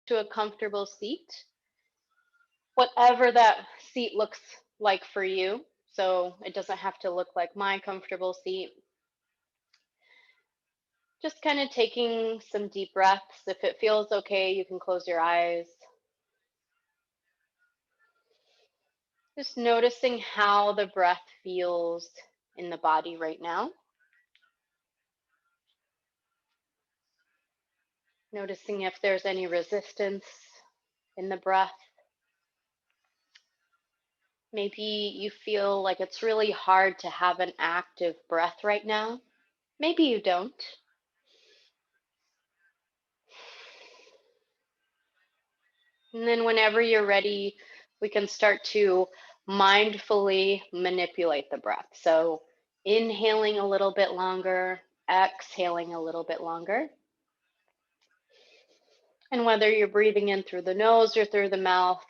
to a comfortable seat, whatever that seat looks like for you. So it doesn't have to look like my comfortable seat. Just kind of taking some deep breaths. If it feels okay, you can close your eyes. Just noticing how the breath feels in the body right now. Noticing if there's any resistance in the breath. Maybe you feel like it's really hard to have an active breath right now. Maybe you don't. And then whenever you're ready, we can start to mindfully manipulate the breath. So inhaling a little bit longer, exhaling a little bit longer. And whether you're breathing in through the nose or through the mouth,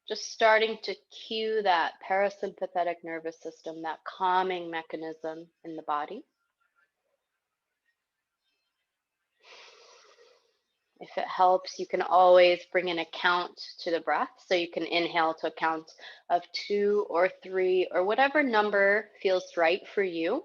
just starting to cue that parasympathetic nervous system, that calming mechanism in the body. If it helps, you can always bring an account to the breath. So you can inhale to a count of 2 or 3 or whatever number feels right for you.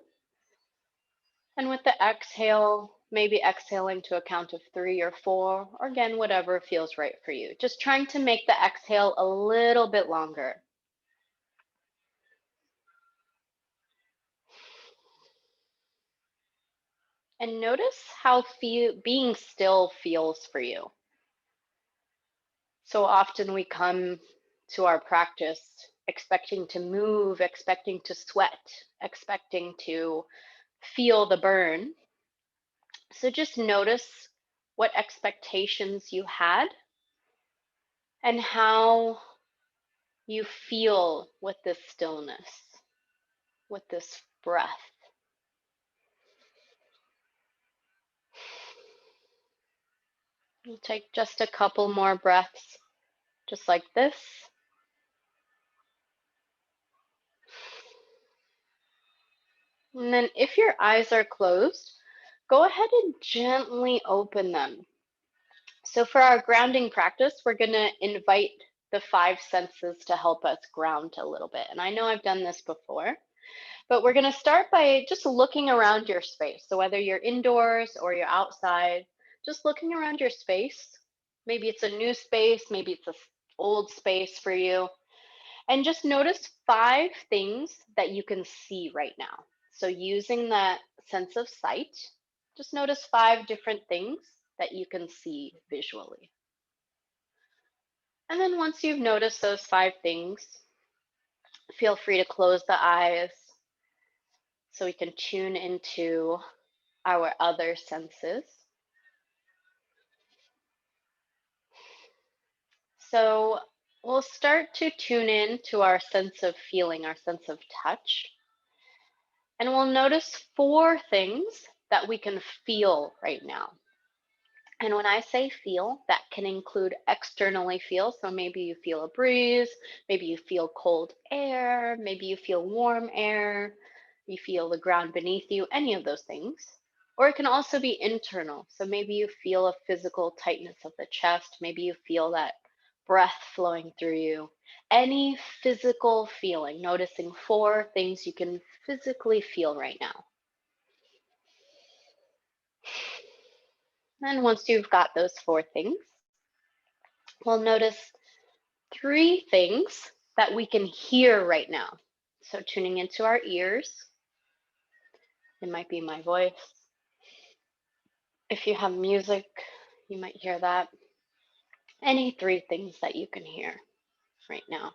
And with the exhale, maybe exhaling to a count of 3 or 4, or again, whatever feels right for you. Just trying to make the exhale a little bit longer. And notice how being still feels for you. So often we come to our practice expecting to move, expecting to sweat, expecting to feel the burn. So just notice what expectations you had and how you feel with this stillness, with this breath. We'll take just a couple more breaths, just like this. And then if your eyes are closed, go ahead and gently open them. So for our grounding practice, we're going to invite the 5 senses to help us ground a little bit. And I know I've done this before, but we're going to start by just looking around your space. So whether you're indoors or you're outside, just looking around your space. Maybe it's a new space, maybe it's an old space for you. And just notice 5 things that you can see right now. So using that sense of sight, just notice 5 different things that you can see visually. And then once you've noticed those 5 things, feel free to close the eyes so we can tune into our other senses. So we'll start to tune in to our sense of feeling, our sense of touch. And we'll notice 4 things that we can feel right now. And when I say feel, that can include externally feel. So maybe you feel a breeze, maybe you feel cold air, maybe you feel warm air, you feel the ground beneath you, any of those things. Or it can also be internal. So maybe you feel a physical tightness of the chest, maybe you feel that breath flowing through you. Any physical feeling, noticing 4 things you can physically feel right now. And once you've got those 4 things, we'll notice 3 things that we can hear right now. So tuning into our ears, it might be my voice. If you have music, you might hear that. Any 3 things that you can hear right now.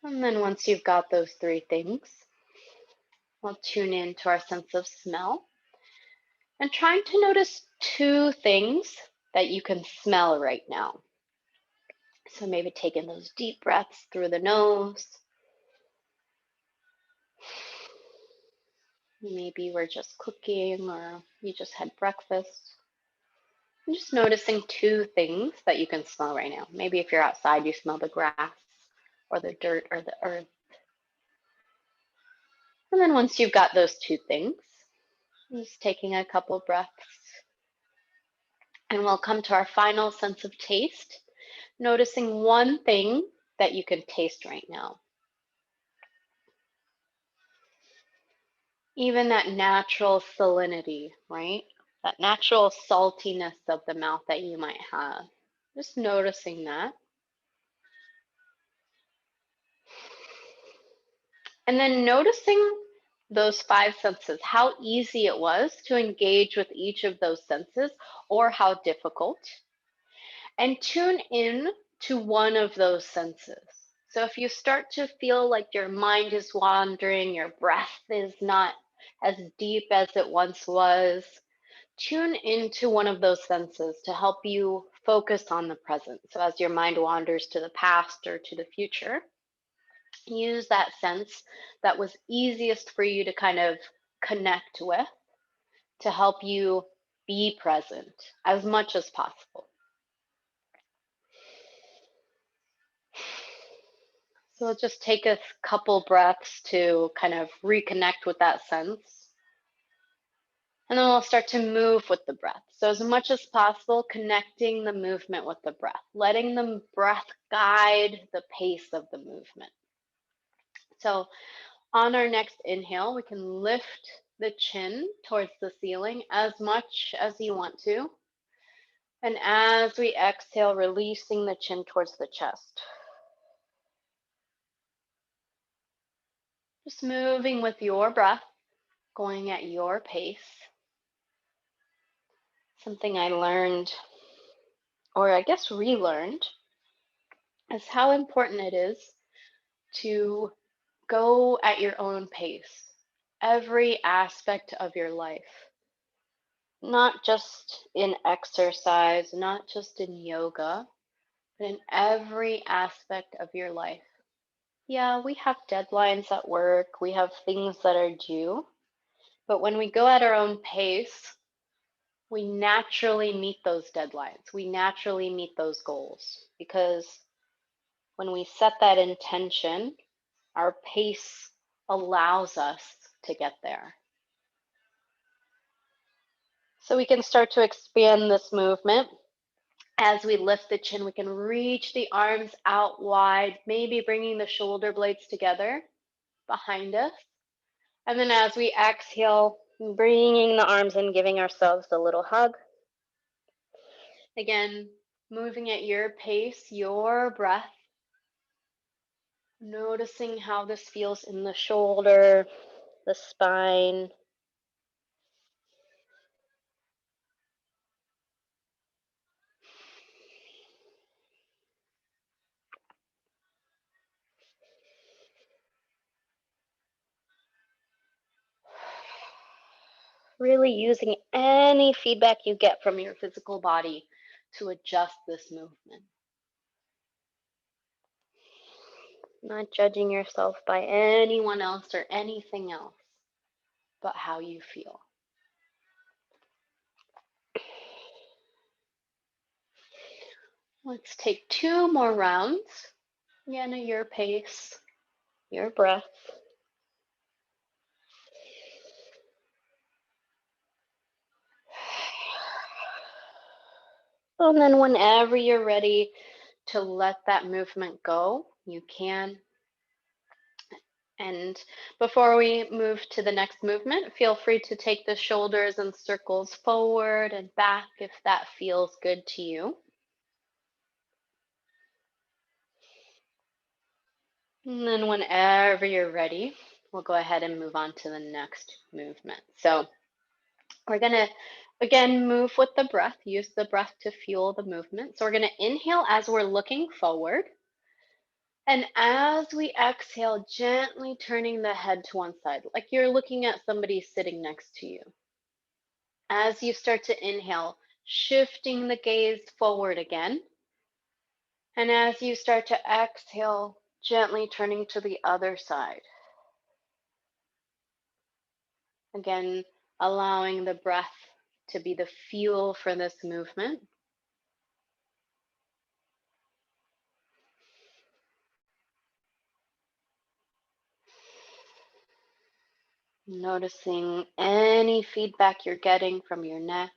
And then once you've got those 3 things, we'll tune in to our sense of smell and trying to notice 2 things that you can smell right now. So maybe taking those deep breaths through the nose. Maybe we're just cooking or you just had breakfast. And just noticing 2 things that you can smell right now. Maybe if you're outside, you smell the grass or the dirt or the earth. And then once you've got those two things, just taking a couple breaths, and we'll come to our final sense of taste, noticing one thing that you can taste right now. Even that natural salinity, right? That natural saltiness of the mouth that you might have. Just noticing that. And then noticing those five senses, how easy it was to engage with each of those senses or how difficult. And tune in to one of those senses. So if you start to feel like your mind is wandering, your breath is not as deep as it once was, tune into one of those senses to help you focus on the present. So as your mind wanders to the past or to the future, use that sense that was easiest for you to kind of connect with to help you be present as much as possible. So we'll just take a couple breaths to kind of reconnect with that sense. And then we'll start to move with the breath. So as much as possible, connecting the movement with the breath, letting the breath guide the pace of the movement. So on our next inhale, we can lift the chin towards the ceiling as much as you want to. And as we exhale, releasing the chin towards the chest. Just moving with your breath, going at your pace. Something I learned, or I guess relearned, is how important it is to go at your own pace. Every aspect of your life, not just in exercise, not just in yoga, but in every aspect of your life. Yeah, we have deadlines at work, we have things that are due, but when we go at our own pace, we naturally meet those deadlines. We naturally meet those goals because when we set that intention, our pace allows us to get there. So we can start to expand this movement. As we lift the chin, we can reach the arms out wide, maybe bringing the shoulder blades together behind us. And then as we exhale, bringing the arms in, giving ourselves a little hug. Again, moving at your pace, your breath, noticing how this feels in the shoulder, the spine. Really using any feedback you get from your physical body to adjust this movement. Not judging yourself by anyone else or anything else, but how you feel. Let's take 2 more rounds. Again, at your pace, your breath. And then whenever you're ready to let that movement go, you can. And before we move to the next movement, feel free to take the shoulders in circles forward and back if that feels good to you. And then whenever you're ready, we'll go ahead and move on to the next movement. So we're going to, again, move with the breath, use the breath to fuel the movement. So we're going to inhale as we're looking forward. And as we exhale, gently turning the head to one side, like you're looking at somebody sitting next to you. As you start to inhale, shifting the gaze forward again. And as you start to exhale, gently turning to the other side. Again, allowing the breath to be the fuel for this movement. Noticing any feedback you're getting from your neck,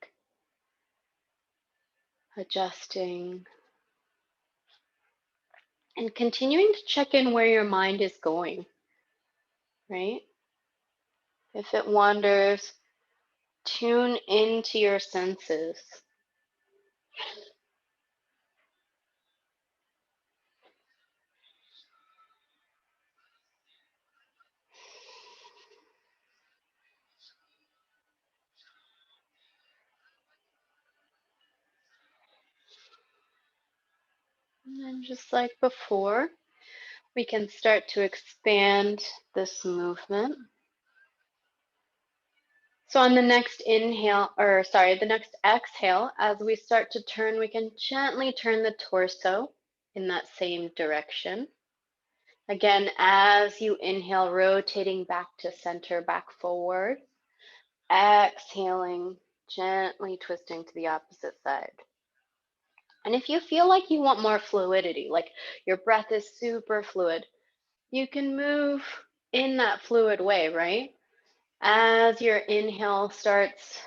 adjusting, and continuing to check in where your mind is going, right? If it wanders, tune into your senses. And then just like before, we can start to expand this movement. So on the next inhale, or sorry, the next exhale, as we start to turn, we can gently turn the torso in that same direction. Again, as you inhale, rotating back to center, back forward. Exhaling, gently twisting to the opposite side. And if you feel like you want more fluidity, like your breath is super fluid, you can move in that fluid way, right? As your inhale starts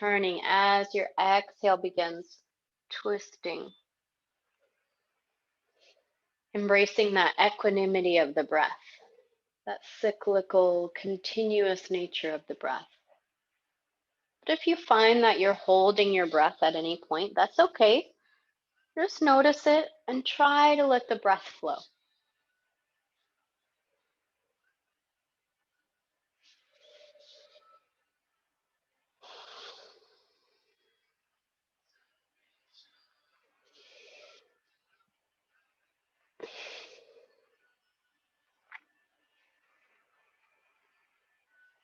turning, as your exhale begins twisting, embracing that equanimity of the breath, that cyclical, continuous nature of the breath. But if you find that you're holding your breath at any point, that's okay. Just notice it and try to let the breath flow.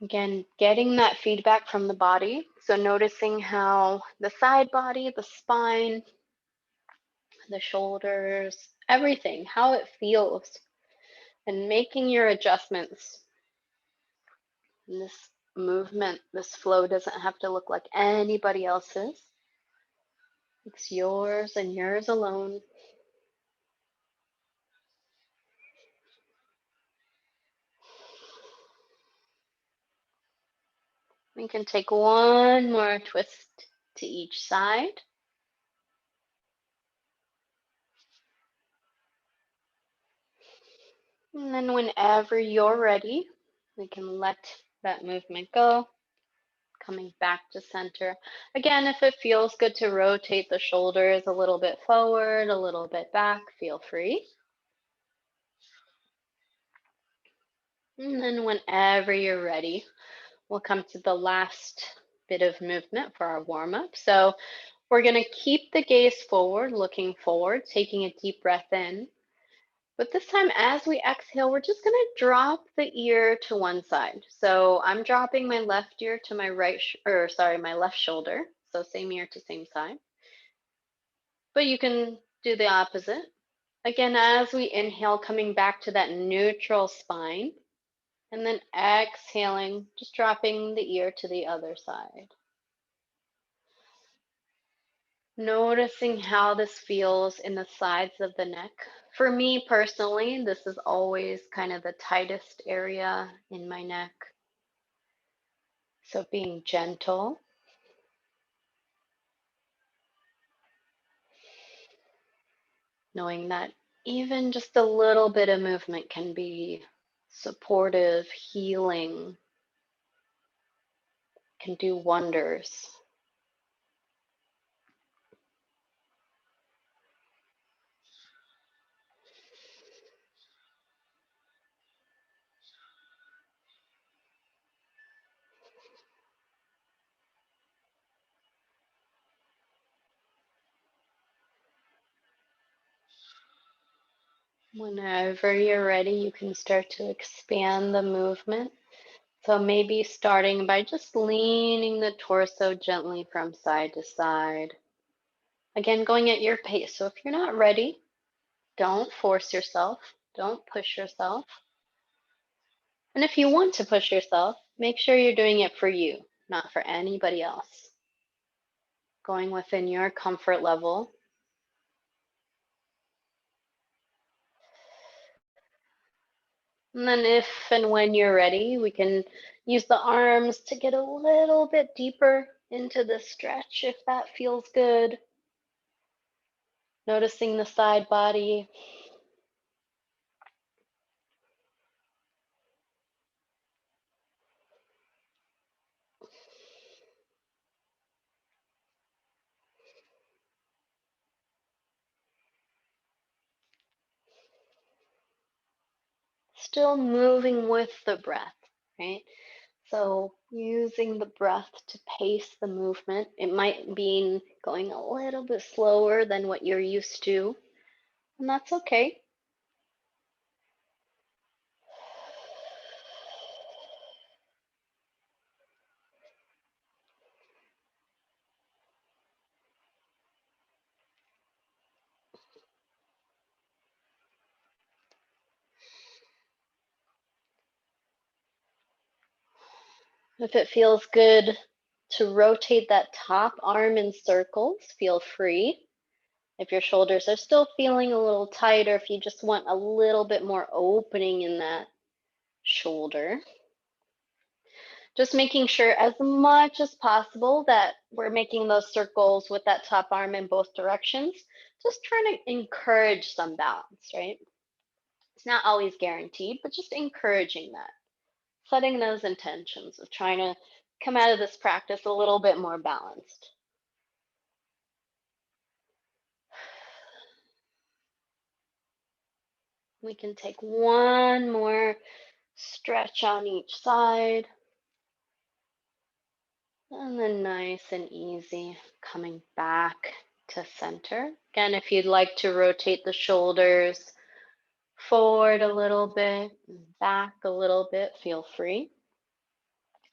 Again, getting that feedback from the body. So noticing how the side body, the spine, the shoulders, everything, how it feels, and making your adjustments. And this movement, this flow doesn't have to look like anybody else's. It's yours and yours alone. We can take one more twist to each side. And then whenever you're ready, we can let that movement go, coming back to center. Again, if it feels good to rotate the shoulders a little bit forward, a little bit back, feel free. And then whenever you're ready, we'll come to the last bit of movement for our warm-up. So we're going to keep the gaze forward, looking forward, taking a deep breath in. But this time, as we exhale, we're just going to drop the ear to one side. So I'm dropping my left ear to my my left shoulder. So same ear to same side. But you can do the opposite. Again, as we inhale, coming back to that neutral spine. And then exhaling, just dropping the ear to the other side. Noticing how this feels in the sides of the neck. For me personally, this is always kind of the tightest area in my neck. So being gentle. Knowing that even just a little bit of movement can be supportive, healing, can do wonders. Whenever you're ready, you can start to expand the movement. So maybe starting by just leaning the torso gently from side to side. Again, going at your pace. So if you're not ready, don't force yourself. Don't push yourself. And if you want to push yourself, make sure you're doing it for you, not for anybody else. Going within your comfort level. And then if and when you're ready, we can Use the arms to get a little bit deeper into the stretch if that feels good. Noticing the side body. Still moving with the breath, right? So using the breath to pace the movement. It might mean going a little bit slower than what you're used to, and that's okay. If it feels good to rotate that top arm in circles, feel free. If your shoulders are still feeling a little tighter, if you just want a little bit more opening in that shoulder, just making sure as much as possible that we're making those circles with that top arm in both directions, just trying to encourage some balance, right? It's not always guaranteed, but just encouraging that, setting those intentions of trying to come out of this practice a little bit more balanced. We can take one more stretch on each side. And then nice and easy, coming back to center. Again, if you'd like to rotate the shoulders forward a little bit, back a little bit, feel free.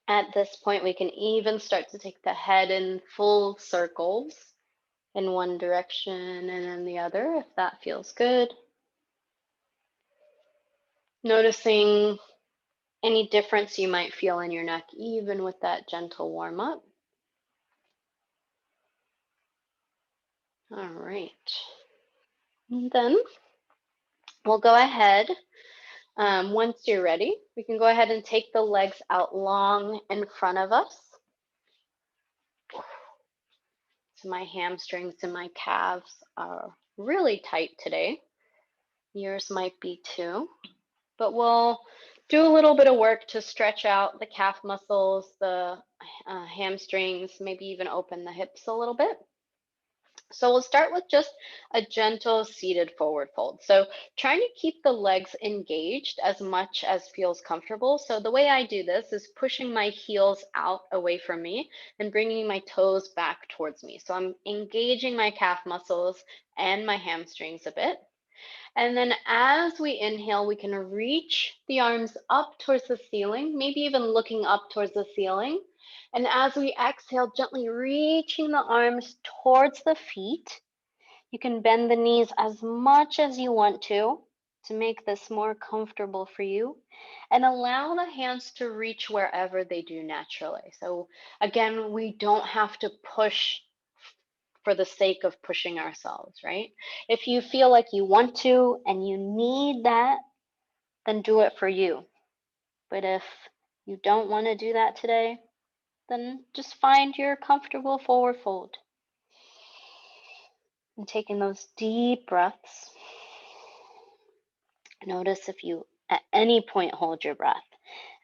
At this point, we can even start to take the head in full circles in one direction and then the other, if that feels good. Noticing any difference you might feel in your neck, even with that gentle warm up. All right. And then we'll go ahead. Once you're ready, we can go ahead and take the legs out long in front of us. So my hamstrings and my calves are really tight today. Yours might be too. But we'll do a little bit of work to stretch out the calf muscles, the hamstrings, maybe even open the hips a little bit. So we'll start with just a gentle seated forward fold. So trying to keep the legs engaged as much as feels comfortable. So the way I do this is pushing my heels out away from me and bringing my toes back towards me. So I'm engaging my calf muscles and my hamstrings a bit. And then as we inhale, we can reach the arms up towards the ceiling, maybe even looking up towards the ceiling. And as we exhale, gently reaching the arms towards the feet. You can bend the knees as much as you want to make this more comfortable for you. And allow the hands to reach wherever they do naturally. So again, we don't have to push for the sake of pushing ourselves, right? If you feel like you want to and you need that, then do it for you. But if you don't want to do that today, then just find your comfortable forward fold. And taking those deep breaths, notice if you at any point hold your breath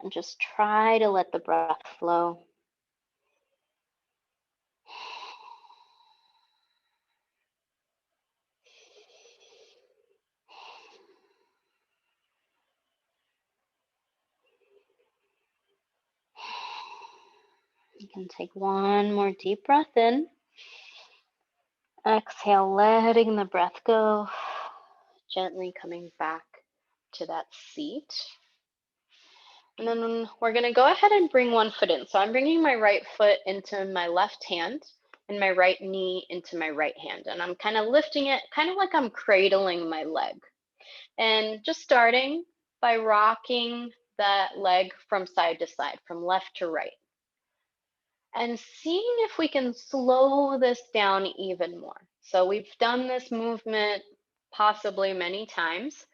and just try to let the breath flow. You can take one more deep breath in. Exhale, letting the breath go. Gently coming back to that seat. And then we're going to go ahead and bring one foot in. So I'm bringing my right foot into my left hand and my right knee into my right hand. And I'm kind of lifting it, kind of like I'm cradling my leg. And just starting by rocking that leg from side to side, from left to right. And seeing if we can slow this down even more. So we've done this movement possibly many times.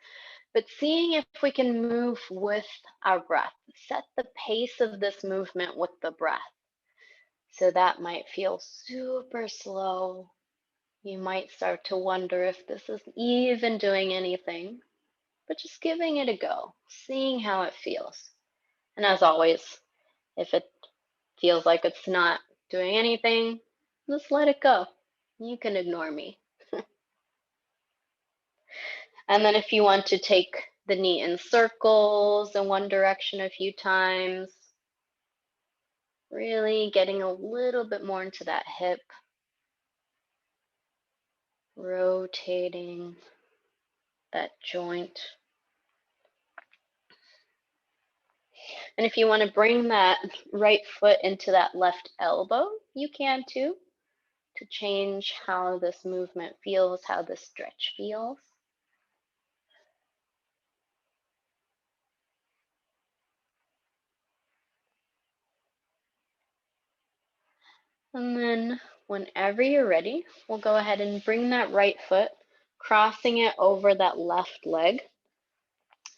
but seeing if we can move with our breath, set the pace of this movement with the breath. So that might feel super slow. You might start to wonder if this is even doing anything, but just giving it a go, seeing how it feels. And as always, if it feels like it's not doing anything, just let it go. You can ignore me. And then if you want to take the knee in circles in one direction a few times, really getting a little bit more into that hip, rotating that joint. And if you want to bring that right foot into that left elbow, you can too, to change how this movement feels, how this stretch feels. And then whenever you're ready, we'll go ahead and bring that right foot, crossing it over that left leg.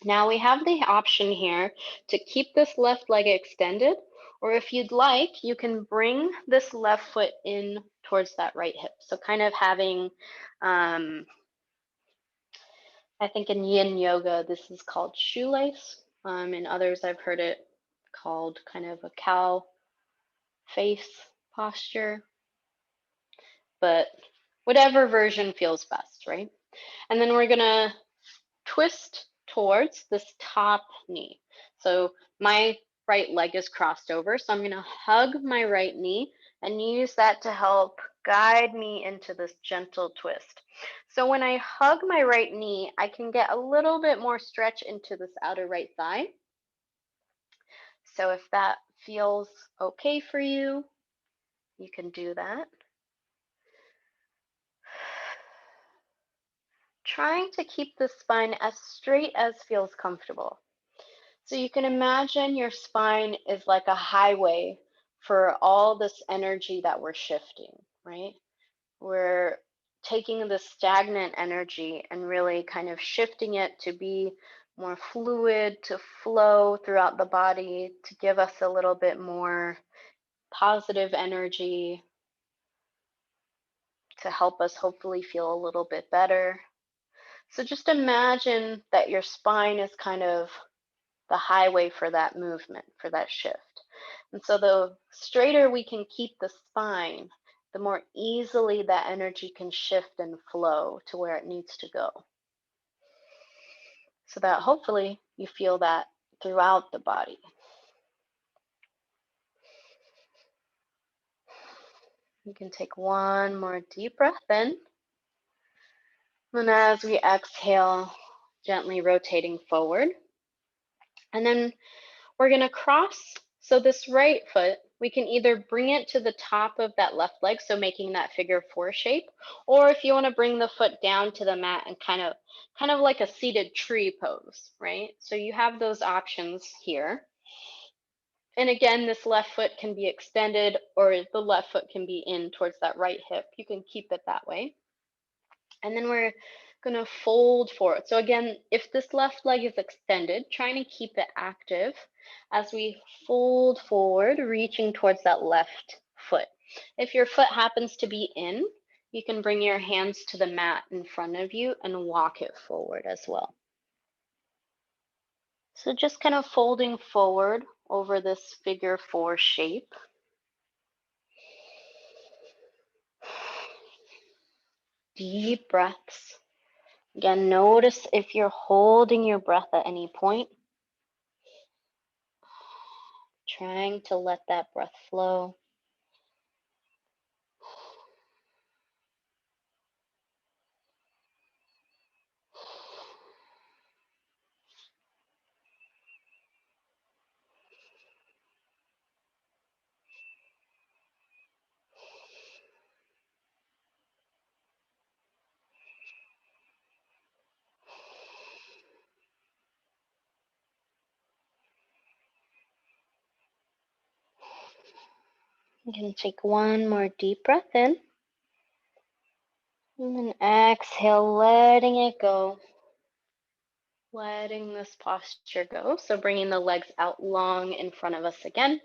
Now we have the option here to keep this left leg extended, or if you'd like, you can bring this left foot in towards that right hip. So kind of having, I think in yin yoga, this is called shoelace. In others, I've heard it called kind of a cow face posture, but whatever version feels best, right? And then we're gonna twist towards this top knee. So my right leg is crossed over, so I'm going to hug my right knee and use that to help guide me into this gentle twist. So when I hug my right knee, I can get a little bit more stretch into this outer right thigh. So if that feels okay for you, you can do that. Trying to keep the spine as straight as feels comfortable. So you can imagine your spine is like a highway for all this energy that we're shifting, right? We're taking the stagnant energy and really kind of shifting it to be more fluid, to flow throughout the body, to give us a little bit more positive energy, to help us hopefully feel a little bit better. So just imagine that your spine is kind of the highway for that movement, for that shift. And so the straighter we can keep the spine, the more easily that energy can shift and flow to where it needs to go. So that hopefully you feel that throughout the body. You can take one more deep breath in. And as we exhale, gently rotating forward. And then we're going to cross. So this right foot, we can either bring it to the top of that left leg, so making that figure four shape, or if you want to bring the foot down to the mat and kind of like a seated tree pose, right? So you have those options here. And again, this left foot can be extended or the left foot can be in towards that right hip. You can keep it that way. And then we're going to fold forward. So again, if this left leg is extended, trying to keep it active as we fold forward, reaching towards that left foot. If your foot happens to be in, you can bring your hands to the mat in front of you and walk it forward as well. So just kind of folding forward over this figure four shape. Deep breaths. Again, notice if you're holding your breath at any point. Trying to let that breath flow. You can take one more deep breath in. And then exhale, letting it go. letting this posture go. So bringing the legs out long in front of us again.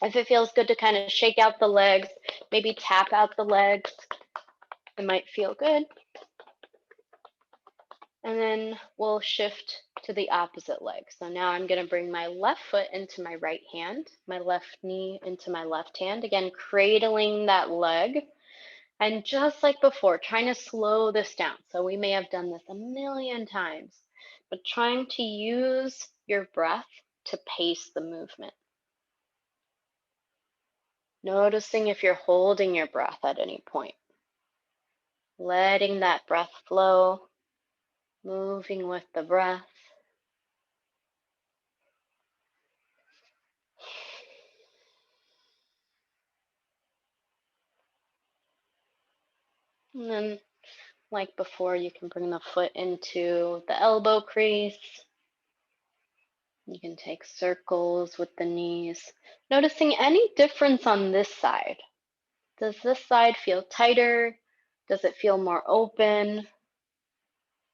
If it feels good to kind of shake out the legs, maybe tap out the legs, it might feel good. And then we'll shift to the opposite leg. So now I'm going to bring my left foot into my right hand, my left knee into my left hand. Again, cradling that leg. And just like before, trying to slow this down. So we may have done this a million times, but trying to use your breath to pace the movement. Noticing if you're holding your breath at any point. Letting that breath flow, moving with the breath. And then, like before, you can bring the foot into the elbow crease. You can take circles with the knees. Noticing any difference on this side. Does this side feel tighter? Does it feel more open?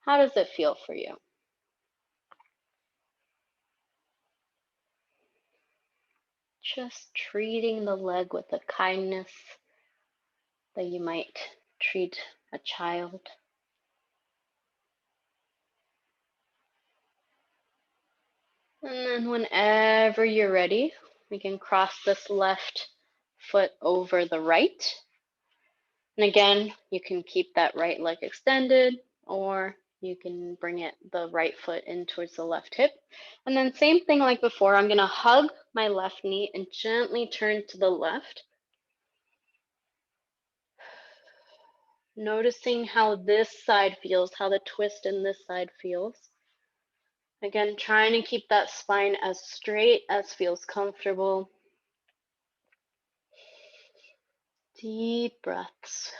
How does it feel for you? Just treating the leg with the kindness that you might treat a child. And then whenever you're ready, we can cross this left foot over the right. And again, you can keep that right leg extended, or you can bring the right foot in towards the left hip. And then same thing like before, I'm going to hug my left knee and gently turn to the left. Noticing how this side feels, how the twist in this side feels. Again, trying to keep that spine as straight as feels comfortable. Deep breaths.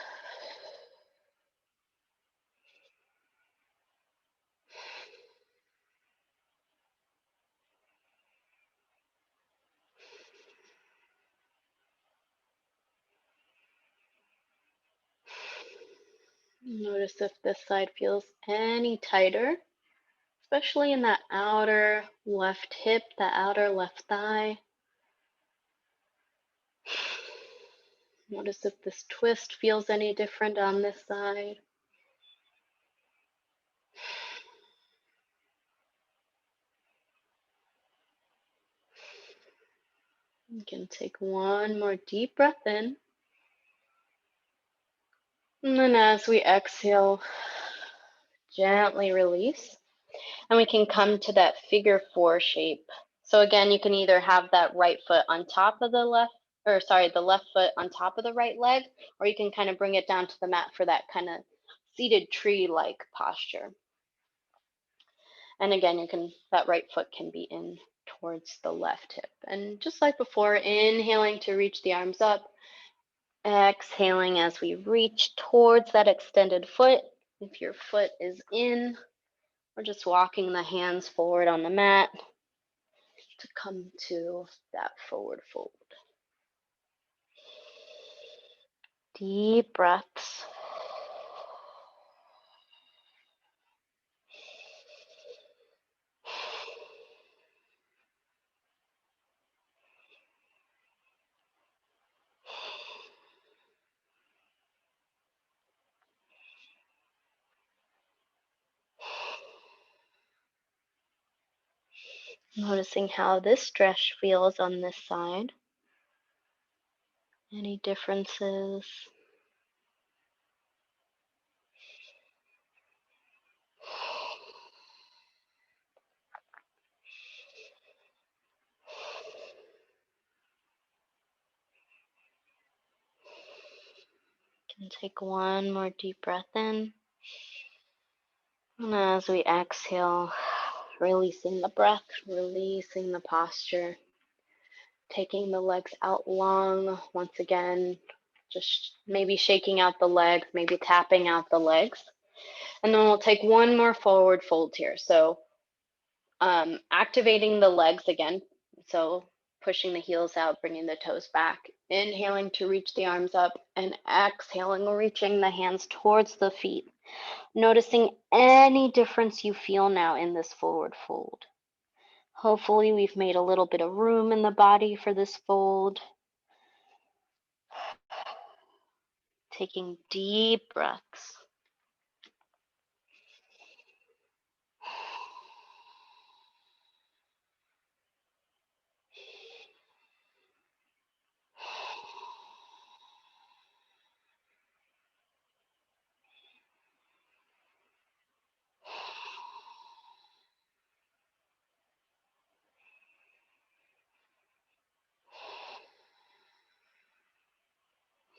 Notice if this side feels any tighter, especially in that outer left hip, that outer left thigh. Notice if this twist feels any different on this side. You can take one more deep breath in. And then as we exhale, gently release. And we can come to that figure 4 shape. So again, you can either have that right foot on top of the the left foot on top of the right leg, or you can kind of bring it down to the mat for that kind of seated tree-like posture. And again, that right foot can be in towards the left hip. And just like before, inhaling to reach the arms up, exhaling as we reach towards that extended foot. If your foot is in, we're just walking the hands forward on the mat to come to that forward fold. Deep breaths. Noticing how this stretch feels on this side. Any differences? Can take one more deep breath in. And as we exhale, releasing the breath, releasing the posture, taking the legs out long once again, just maybe shaking out the legs, maybe tapping out the legs. And then we'll take one more forward fold here. So activating the legs again. So pushing the heels out, bringing the toes back. Inhaling to reach the arms up and exhaling, reaching the hands towards the feet. Noticing any difference you feel now in this forward fold. Hopefully we've made a little bit of room in the body for this fold. Taking deep breaths.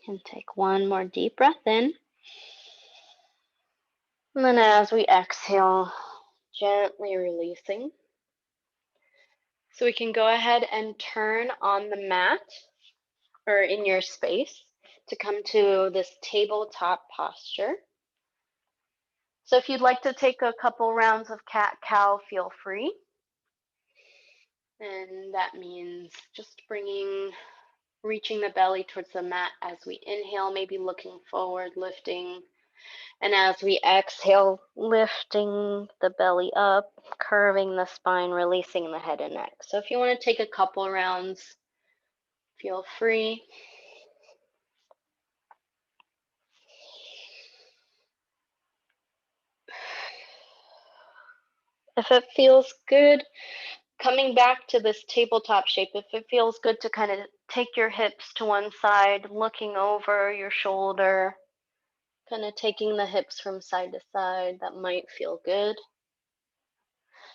And take one more deep breath in. And then as we exhale, gently releasing. So we can go ahead and turn on the mat or in your space to come to this tabletop posture. So if you'd like to take a couple rounds of cat-cow, feel free. And that means just reaching the belly towards the mat as we inhale, maybe looking forward, lifting. And as we exhale, lifting the belly up, curving the spine, releasing the head and neck. So if you want to take a couple rounds, feel free. If it feels good, coming back to this tabletop shape, if it feels good to kind of take your hips to one side, looking over your shoulder, kind of taking the hips from side to side, that might feel good.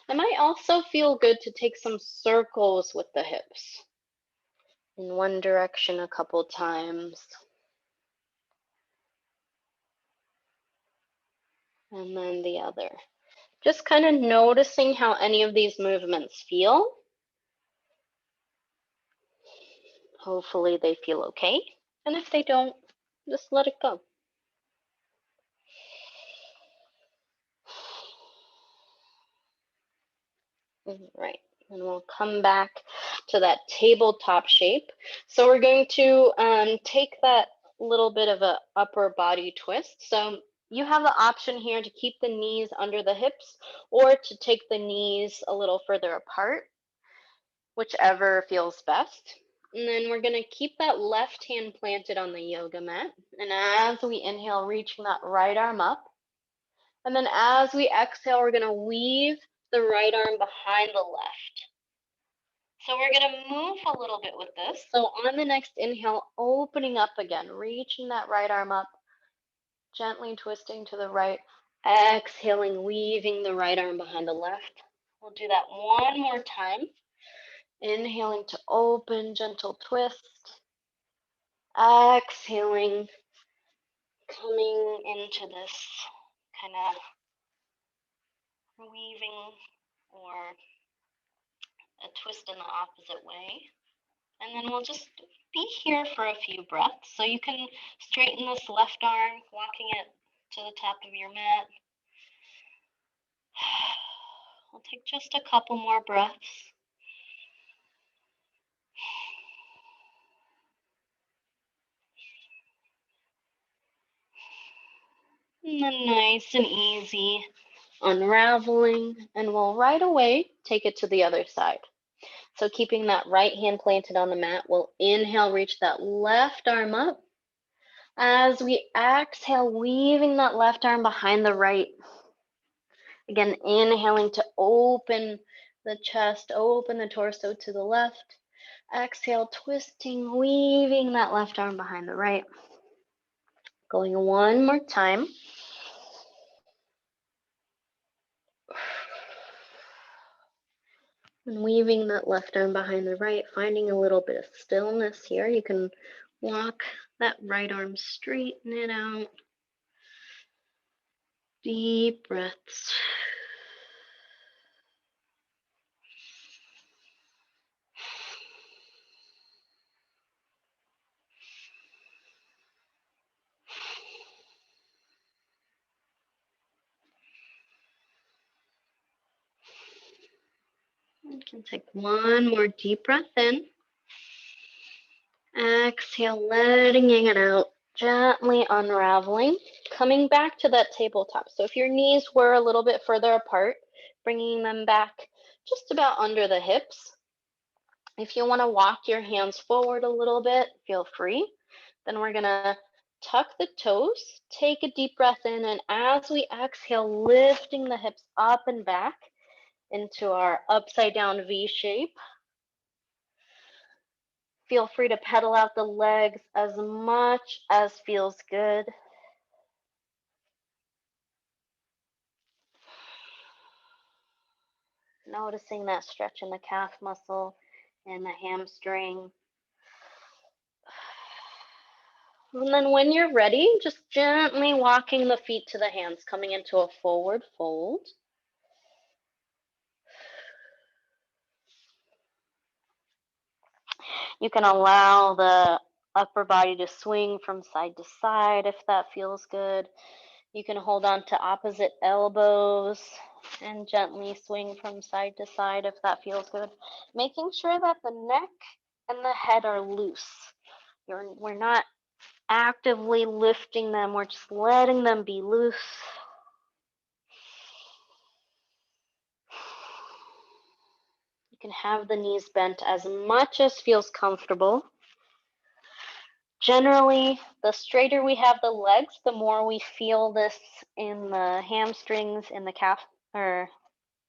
It might also feel good to take some circles with the hips in one direction a couple times. And then the other. Just kind of noticing how any of these movements feel. Hopefully they feel okay. And if they don't, just let it go. Right. And we'll come back to that tabletop shape. So we're going to take that little bit of a upper body twist. So you have the option here to keep the knees under the hips or to take the knees a little further apart, whichever feels best. And then we're going to keep that left hand planted on the yoga mat. And as we inhale, reaching that right arm up. And then as we exhale, we're going to weave the right arm behind the left. So we're going to move a little bit with this. So on the next inhale, opening up again, reaching that right arm up, gently twisting to the right, exhaling, weaving the right arm behind the left. We'll do that one more time. Inhaling to open, gentle twist. Exhaling, coming into this kind of weaving or a twist in the opposite way. And then we'll just be here for a few breaths. So you can straighten this left arm, walking it to the top of your mat. We'll take just a couple more breaths. And then nice and easy, unraveling, and we'll right away take it to the other side. So keeping that right hand planted on the mat, we'll inhale, reach that left arm up. As we exhale, weaving that left arm behind the right. Again, inhaling to open the chest, open the torso to the left. Exhale, twisting, weaving that left arm behind the right. Going one more time. And weaving that left arm behind the right, finding a little bit of stillness here. You can walk that right arm, straighten it out. Deep breaths. You can take one more deep breath in. Exhale, letting it out, gently unraveling, coming back to that tabletop. So if your knees were a little bit further apart, bringing them back just about under the hips. If you want to walk your hands forward a little bit, feel free. Then we're going to tuck the toes, take a deep breath in, and as we exhale, lifting the hips up and back into our upside down V shape. Feel free to pedal out the legs as much as feels good. Noticing that stretch in the calf muscle and the hamstring. And then when you're ready, just gently walking the feet to the hands, coming into a forward fold. You can allow the upper body to swing from side to side if that feels good. You can hold on to opposite elbows and gently swing from side to side if that feels good. Making sure that the neck and the head are loose. We're not actively lifting them, we're just letting them be loose. You can have the knees bent as much as feels comfortable. Generally, the straighter we have the legs, the more we feel this in the hamstrings, in the calf, or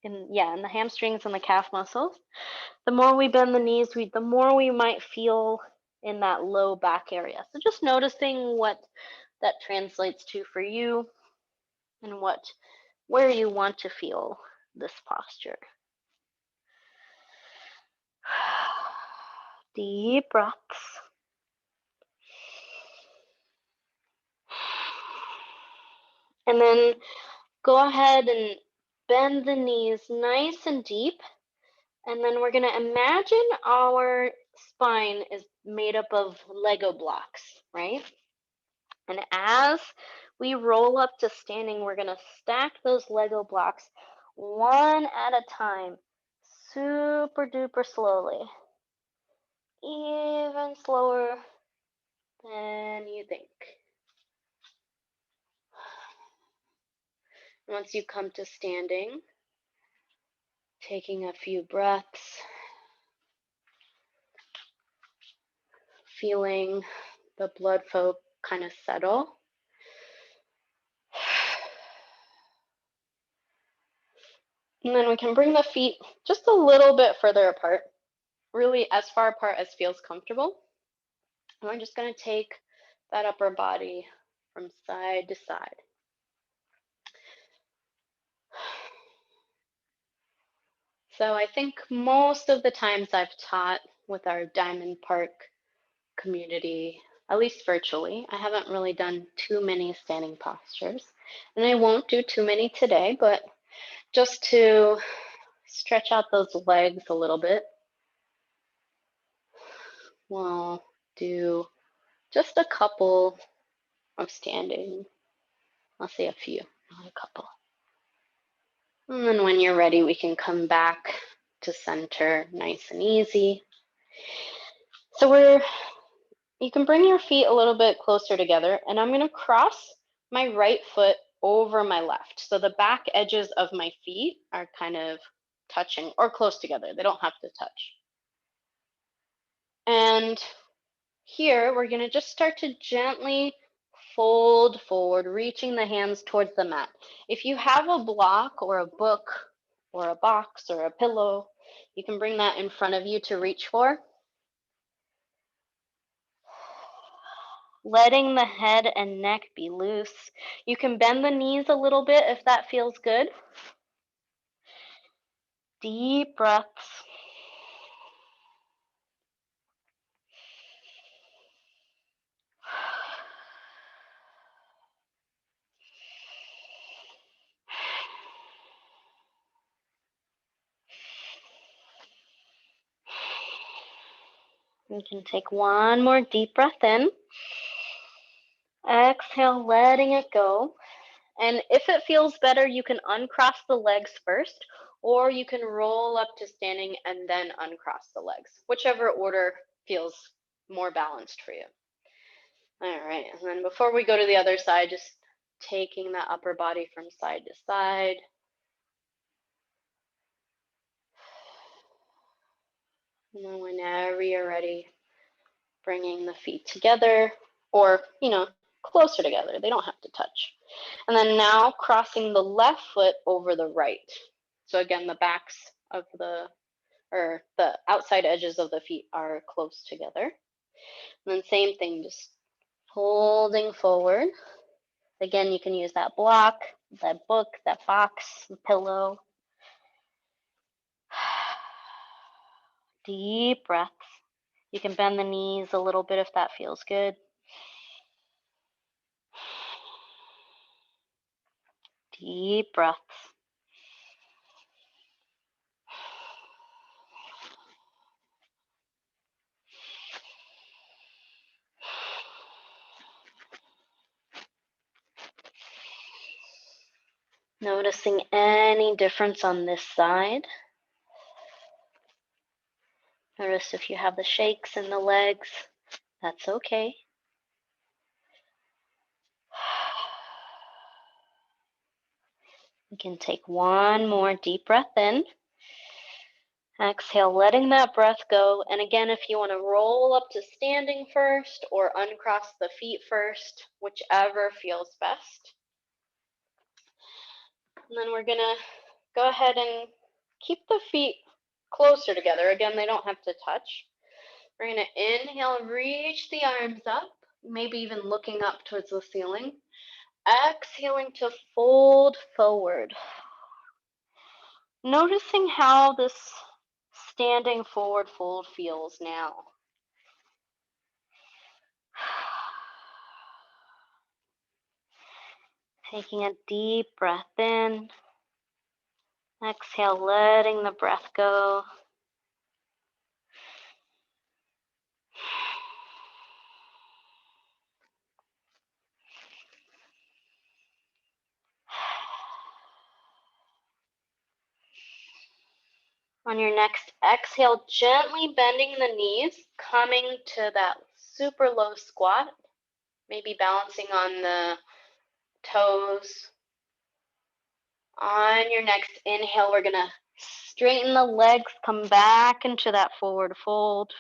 in the hamstrings and the calf muscles. The more we bend the knees, the more we might feel in that low back area. So just noticing what that translates to for you and where you want to feel this posture. Deep breaths. And then go ahead and bend the knees nice and deep. And then we're going to imagine our spine is made up of Lego blocks, right? And as we roll up to standing, we're going to stack those Lego blocks one at a time, super duper slowly, even slower than you think. Once you come to standing, taking a few breaths, feeling the blood flow kind of settle. And then we can bring the feet just a little bit further apart, really as far apart as feels comfortable. And we're just going to take that upper body from side to side. So I think most of the times I've taught with our Dimond Park community, at least virtually, I haven't really done too many standing postures. And I won't do too many today, but just to stretch out those legs a little bit, we'll do just a couple of standing. I'll say a few, not a couple. And then when you're ready, we can come back to center nice and easy. So you can bring your feet a little bit closer together, and I'm going to cross my right foot over my left. So the back edges of my feet are kind of touching or close together. They don't have to touch. And here, we're going to just start to gently fold forward, reaching the hands towards the mat. If you have a block or a book or a box or a pillow, you can bring that in front of you to reach for. Letting the head and neck be loose. You can bend the knees a little bit if that feels good. Deep breaths. You can take one more deep breath in. Exhale, letting it go. And if it feels better, you can uncross the legs first, or you can roll up to standing and then uncross the legs, whichever order feels more balanced for you. All right, and then before we go to the other side, just taking that upper body from side to side. And then whenever you're ready, bringing the feet together or, closer together. They don't have to touch. And then now crossing the left foot over the right. So again, the backs of the outside edges of the feet are close together. And then same thing, just holding forward. Again, you can use that block, that book, that box, pillow. Deep breaths. You can bend the knees a little bit if that feels good. Deep breaths. Noticing any difference on this side. Notice if you have the shakes in the legs, that's okay. You can take one more deep breath in. Exhale, letting that breath go. And again, if you want to roll up to standing first or uncross the feet first, whichever feels best. And then we're going to go ahead and keep the feet closer together. Again, they don't have to touch. We're going to inhale, reach the arms up, maybe even looking up towards the ceiling. Exhaling to fold forward. Noticing how this standing forward fold feels now. Taking a deep breath in. Exhale, letting the breath go. On your next exhale, gently bending the knees, coming to that super low squat, maybe balancing on the toes. On your next inhale, we're going to straighten the legs, come back into that forward fold.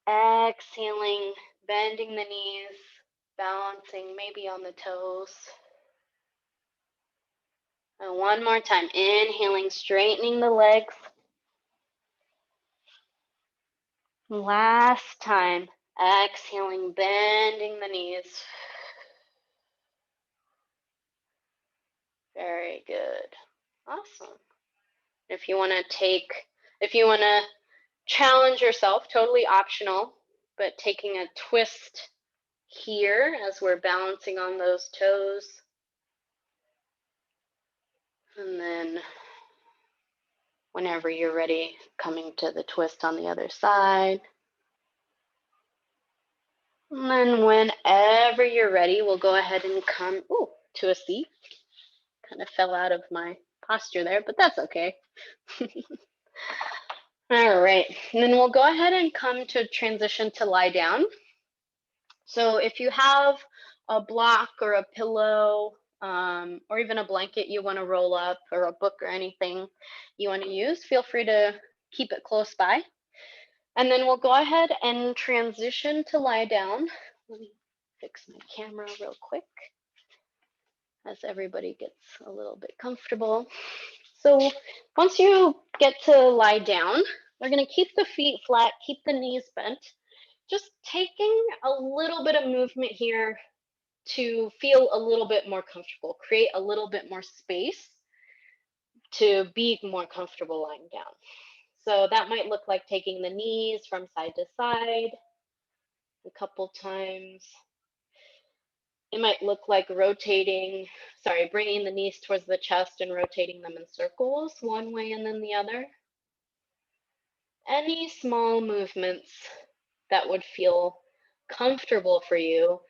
Exhaling, bending the knees, balancing maybe on the toes. And one more time, inhaling, straightening the legs. Last time, exhaling, bending the knees. Very good. Awesome. If you want to challenge yourself, totally optional, but taking a twist here as we're balancing on those toes. And then whenever you're ready, coming to the twist on the other side. And then whenever you're ready, we'll go ahead and come to a seat. Kind of fell out of my posture there, but that's okay. All right, and then we'll go ahead and come to transition to lie down. So if you have a block or a pillow or even a blanket you want to roll up or a book or anything you want to use, feel free to keep it close by. And then we'll go ahead and transition to lie down. Let me fix my camera real quick as everybody gets a little bit comfortable. So once you get to lie down, we're going to keep the feet flat, keep the knees bent, just taking a little bit of movement here to feel a little bit more comfortable, create a little bit more space to be more comfortable lying down. So that might look like taking the knees from side to side a couple times. It might look like bringing the knees towards the chest and rotating them in circles, one way and then the other. Any small movements that would feel comfortable for you,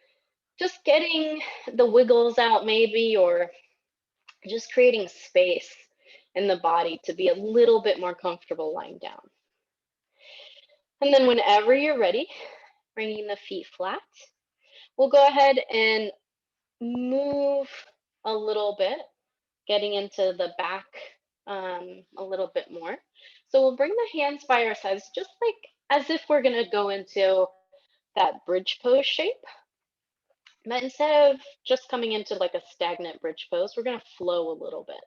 just getting the wiggles out maybe, or just creating space in the body to be a little bit more comfortable lying down. And then whenever you're ready, bringing the feet flat, we'll go ahead and move a little bit, getting into the back a little bit more. So we'll bring the hands by our sides, just like as if we're going to go into that bridge pose shape. But instead of just coming into like a stagnant bridge pose, we're going to flow a little bit.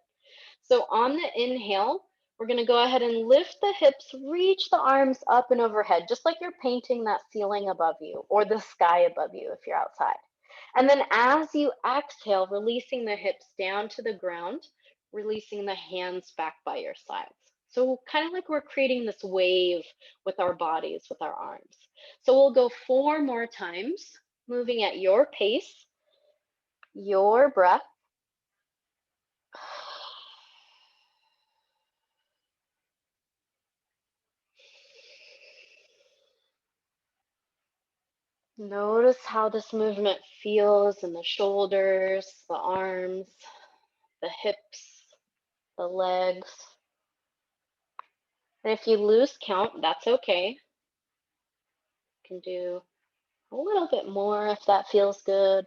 So on the inhale, we're going to go ahead and lift the hips, reach the arms up and overhead, just like you're painting that ceiling above you or the sky above you if you're outside. And then as you exhale, releasing the hips down to the ground, releasing the hands back by your sides. So kind of like we're creating this wave with our bodies, with our arms. So we'll go 4 more times, moving at your pace, your breath. Notice how this movement feels in the shoulders, the arms, the hips, the legs. And if you lose count, that's okay. You can do a little bit more if that feels good.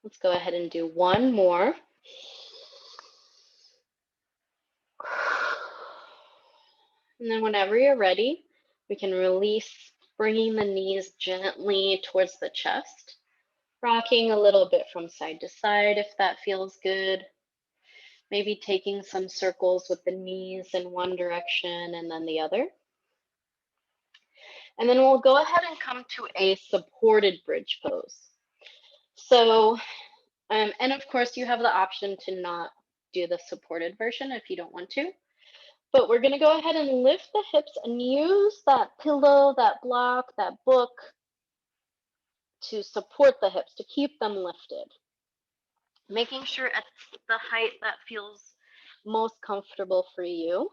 Let's go ahead and do 1 more. And then whenever you're ready, we can release, bringing the knees gently towards the chest, rocking a little bit from side to side if that feels good. Maybe taking some circles with the knees in one direction and then the other. And then we'll go ahead and come to a supported bridge pose. So, and of course you have the option to not do the supported version if you don't want to. But we're going to go ahead and lift the hips and use that pillow, that block, that book to support the hips, to keep them lifted. Making sure it's the height that feels most comfortable for you.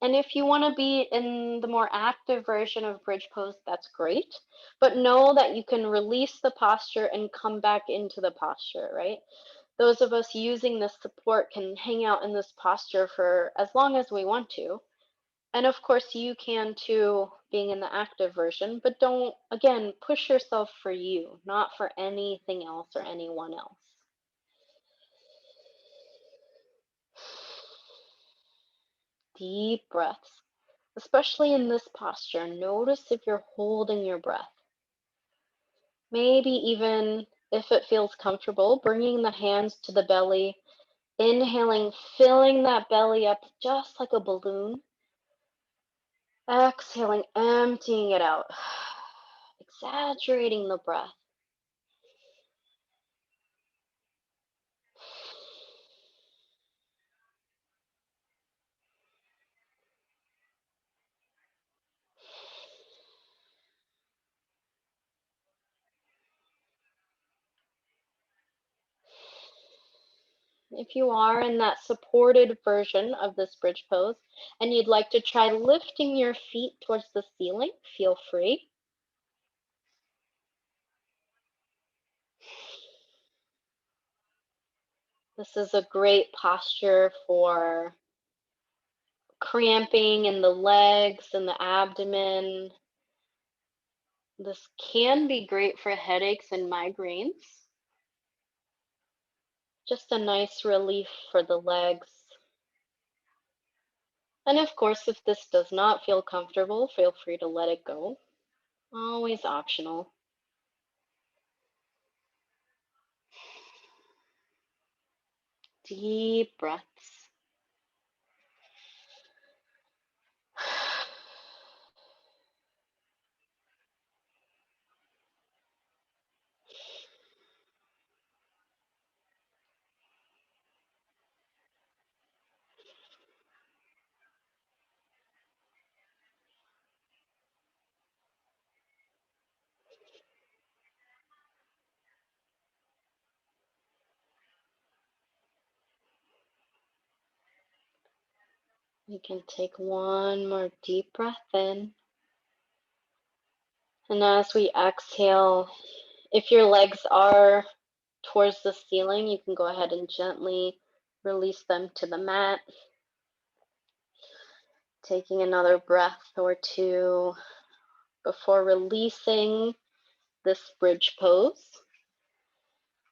And if you want to be in the more active version of bridge pose, that's great. But know that you can release the posture and come back into the posture, right? Those of us using this support can hang out in this posture for as long as we want to. And of course, you can too, being in the active version, but don't, again, push yourself for you, not for anything else or anyone else. Deep breaths, especially in this posture. Notice if you're holding your breath. Maybe even if it feels comfortable, bringing the hands to the belly, inhaling, filling that belly up just like a balloon. Exhaling, emptying it out, exaggerating the breath. If you are in that supported version of this bridge pose and you'd like to try lifting your feet towards the ceiling, feel free. This is a great posture for cramping in the legs and the abdomen. This can be great for headaches and migraines. Just a nice relief for the legs. And of course, if this does not feel comfortable, feel free to let it go. Always optional. Deep breaths. You can take one more deep breath in. And as we exhale, If your legs are towards the ceiling, you can go ahead and gently release them to the mat. Taking another breath or two before releasing this bridge pose.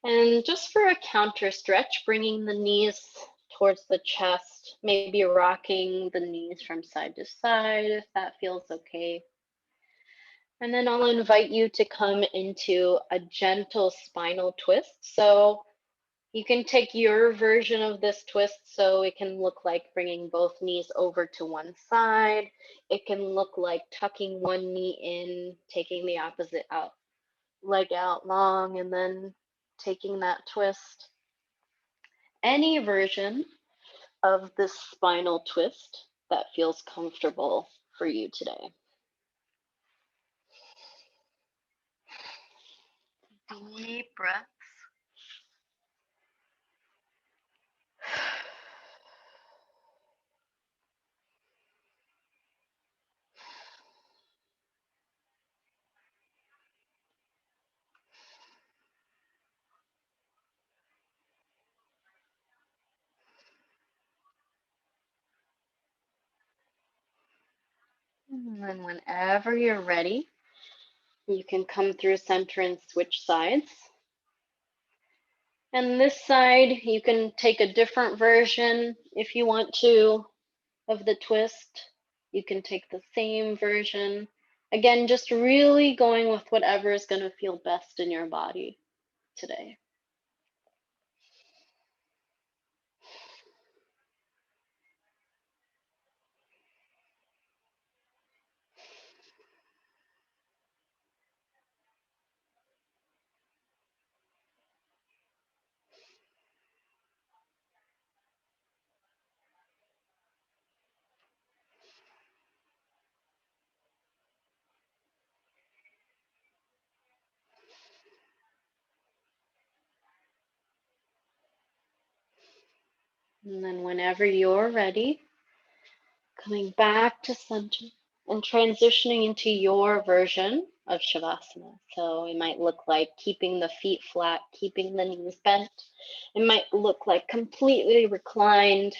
And just for a counter stretch, bringing the knees towards the chest, maybe rocking the knees from side to side if that feels okay. And then I'll invite you to come into a gentle spinal twist. So you can take your version of this twist, so it can look like bringing both knees over to one side. It can look like tucking one knee in, taking the opposite leg out long, and then taking that twist. Any version of this spinal twist that feels comfortable for you today. Deep breaths. And then whenever you're ready, you can come through center and switch sides. And this side, you can take a different version if you want to of the twist. You can take the same version. Again, just really going with whatever is going to feel best in your body today. And then whenever you're ready, coming back to center and transitioning into your version of Shavasana. So it might look like keeping the feet flat, keeping the knees bent. It might look like completely reclined,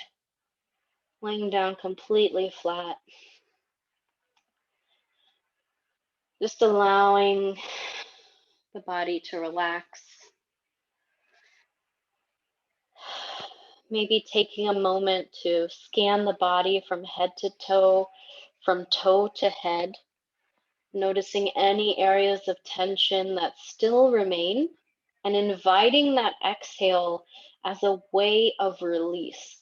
laying down completely flat. Just allowing the body to relax. Maybe taking a moment to scan the body from head to toe, from toe to head, noticing any areas of tension that still remain, and inviting that exhale as a way of release.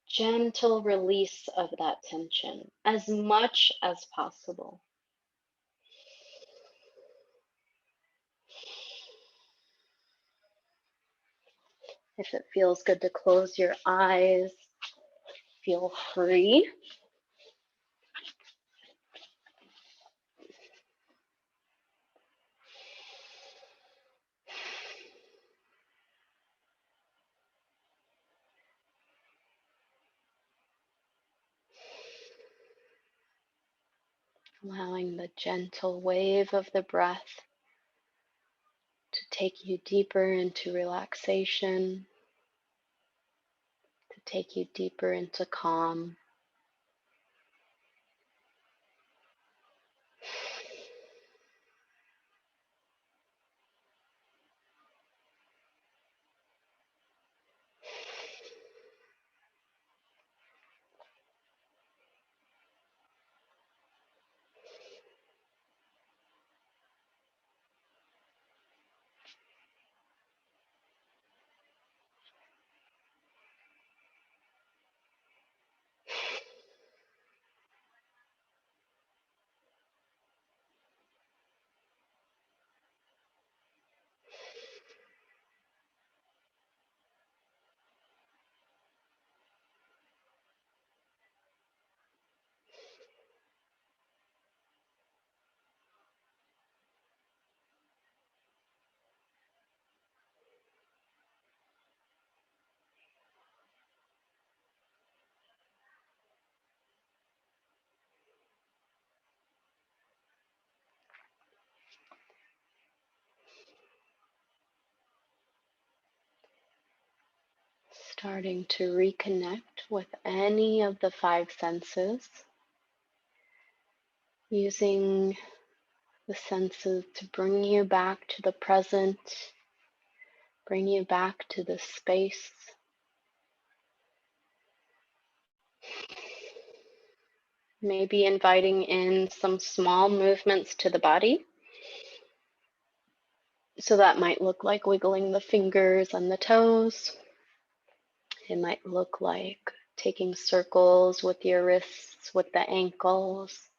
Gentle release of that tension as much as possible. If it feels good to close your eyes, feel free. Allowing the gentle wave of the breath to take you deeper into relaxation, to take you deeper into calm. Starting to reconnect with any of the five senses, using the senses to bring you back to the present, bring you back to the space. Maybe inviting in some small movements to the body. So that might look like wiggling the fingers and the toes. It might look like taking circles with your wrists, with the ankles.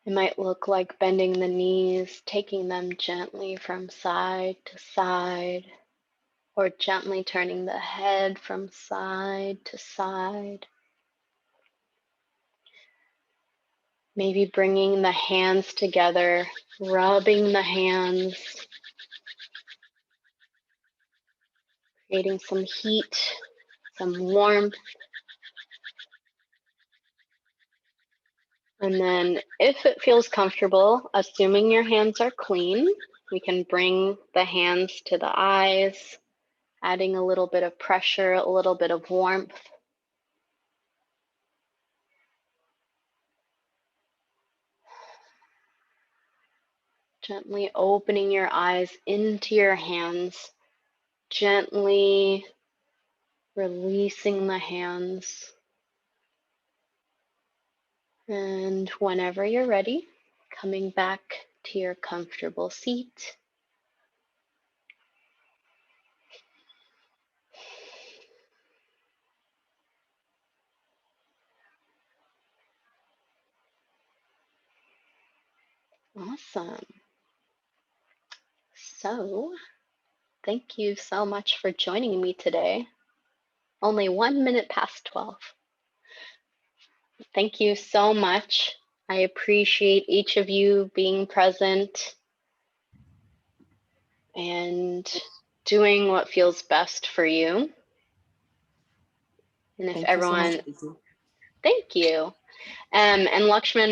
It might look like bending the knees, taking them gently from side to side, or gently turning the head from side to side. Maybe bringing the hands together, rubbing the hands, creating some heat, some warmth. And then if it feels comfortable, assuming your hands are clean, we can bring the hands to the eyes, adding a little bit of pressure, a little bit of warmth. Gently opening your eyes into your hands, gently releasing the hands. And whenever you're ready, coming back to your comfortable seat. Awesome. So, thank you so much for joining me today. Only 1 minute past 12. Thank you so much. I appreciate each of you being present and doing what feels best for you. And if Thank you so much, everyone, Aditi. thank you. And Lakshman,